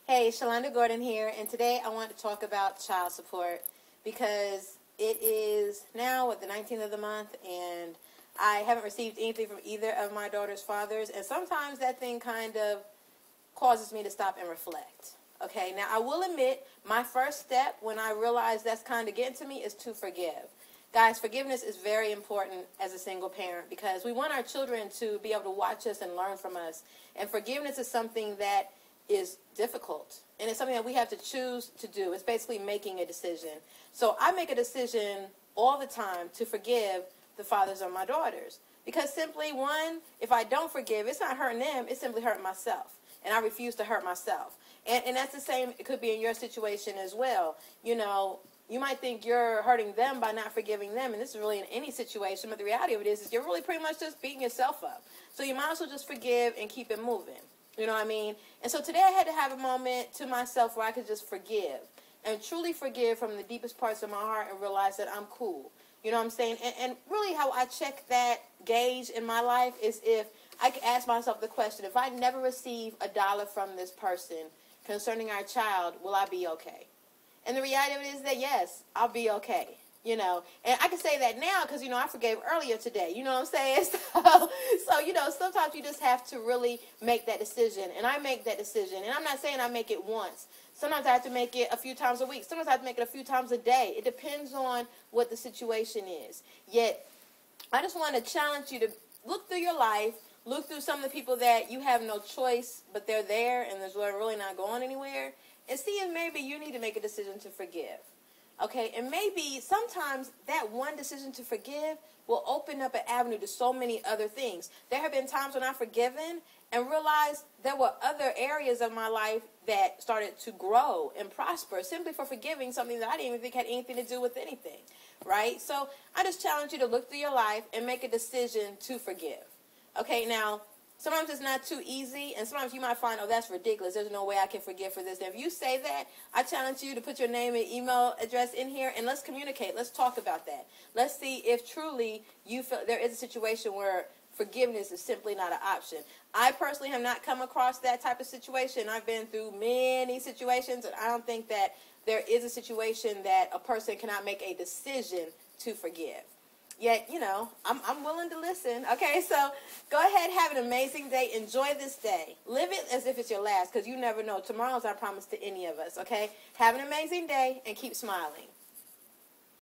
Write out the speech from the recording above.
Hey, Shalonda Gordon here, and today I want to talk about child support because it is now the 19th of the month, and I haven't received anything from either of my daughter's fathers, and sometimes that thing kind of causes me to stop and reflect. Okay, now I will admit my first step when I realize that's kind of getting to me is to forgive. Guys, forgiveness is very important as a single parent because we want our children to be able to watch us and learn from us, and forgiveness is something that is difficult, and it's something that we have to choose to do. It's basically making a decision. So I make a decision all the time to forgive the fathers of my daughters because simply, one, if I don't forgive, it's not hurting them, it's simply hurting myself, and I refuse to hurt myself. And that's the same, it could be in your situation as well. You know, you might think you're hurting them by not forgiving them, and this is really in any situation, but the reality of it is you're really pretty much just beating yourself up. So you might as well just forgive and keep it moving. You know what I mean? And so today I had to have a moment to myself where I could just forgive and truly forgive from the deepest parts of my heart and realize that I'm cool. You know what I'm saying? And really how I check that gauge in my life is if I could ask myself the question, if I never receive $1 from this person concerning our child, will I be okay? And the reality of it is that, yes, I'll be okay. You know, and I can say that now because, you know, I forgave earlier today. You know what I'm saying? So, you know, sometimes you just have to really make that decision. And I make that decision. And I'm not saying I make it once. Sometimes I have to make it a few times a week. Sometimes I have to make it a few times a day. It depends on what the situation is. Yet, I just want to challenge you to look through your life, look through some of the people that you have no choice, but they're there and they're really not going anywhere, and see if maybe you need to make a decision to forgive. Okay, and maybe sometimes that one decision to forgive will open up an avenue to so many other things. There have been times when I've forgiven and realized there were other areas of my life that started to grow and prosper simply for forgiving something that I didn't even think had anything to do with anything, right? So I just challenge you to look through your life and make a decision to forgive. Okay, now, sometimes it's not too easy, and sometimes you might find, oh, that's ridiculous. There's no way I can forgive for this. And if you say that, I challenge you to put your name and email address in here, and let's communicate. Let's talk about that. Let's see if truly you feel there is a situation where forgiveness is simply not an option. I personally have not come across that type of situation. I've been through many situations, and I don't think that there is a situation that a person cannot make a decision to forgive. Yet, you know, I'm willing to listen. Okay, so go ahead, have an amazing day. Enjoy this day. Live it as if it's your last, because you never know. Tomorrow's not promised to any of us, okay? Have an amazing day and keep smiling.